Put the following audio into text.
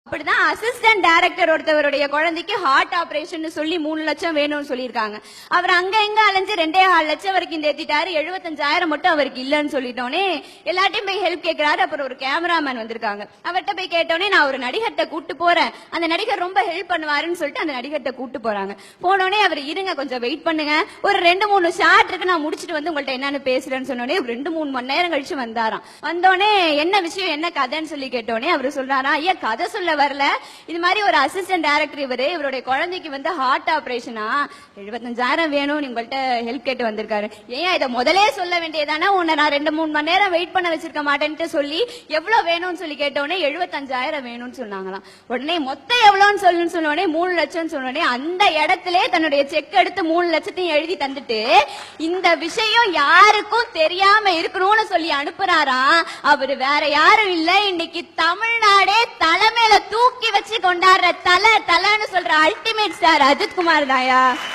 அப்படிதான் assistant director ஒருத்தவருடைய குழந்தைக்கு heart operation சொல்லி 3 லட்சம் வேணும்னு சொல்லியிருக்காங்க. அவர் அங்க எங்க அலைஞ்சு 2.5 லட்சம் வரைக்கும் தேத்திட்டாரு. 75,000 மட்டும் அவருக்கு இல்லன்னு சொல்லிட்டோனே எல்லாத்தையும் போய் ஹெல்ப் கேட்கிறாரு. அப்புறம் ஒரு கேமராமேன் வந்திருக்காங்க. அவர்கிட்ட போய் கேட்டோனே நான் ஒரு நடிகர்கிட்ட கூட்டு போறேன், அந்த நடிகர் ரொம்ப ஹெல்ப் பண்ணுவாருன்னு சொல்லிட்டு அந்த நடிகர்கிட்ட கூட்டு போறாங்க. போனோடனே அவர் இருங்க கொஞ்சம் வெயிட் பண்ணுங்க, ஒரு 2-3 ஷாட் இருக்கு, நான் முடிச்சிட்டு வந்து உங்கள்ட்ட என்னன்னு பேசுறேன்னு சொன்னோடனே 2-3 மணி நேரம் கழிச்சு வந்தாராம். வந்தோடனே என்ன விஷயம் என்ன கதைன்னு சொல்லி கேட்டோடனே அவர் சொல்றாரா, ஐயா கதை சொல்ல வரல, இது மாதிரி ஒரு அசிஸ்டன்ட் டைரக்டர் இவருடைய குழந்தைக்கு வந்து ஹார்ட் ஆபரேஷனா 75,000 வேணும் உங்கள்ட்ட ஹெல்ப் கேட்டு வந்திருக்காரு. ஏன் இதை முதலே சொல்ல வேண்டியதானே, உன்னை நான் 2-3 மணி நேரம் வெயிட் பண்ண வச்சிருக்க மாட்டேன்ட்டு சொல்லி எவ்வளவு வேணும்னு சொல்லி கேட்டோடனே 75,000 வேணும்னு சொன்னாங்களாம். உடனே மொத்தம் எவ்வளவுன்னு சொன்னோடனே 3 லட்சம் சொன்னோடனே அந்த இடத்துல தன்னுடைய செக் எடுத்து 3 லட்சத்தையும் எழுதி தந்துட்டு இந்த விஷயம் யாருக்கும் தெரியாம இருக்கணும்னு சொல்லி அனுப்புறாராம். அவரு வேற யாரும் இல்ல, இன்னைக்கு தமிழ்நாடே தலைமையில தூக்கி வச்சு கொண்டாடுற தலைன்னு சொல்ற அல்டிமேட் ஸ்டார் அஜித் குமார் தாயா.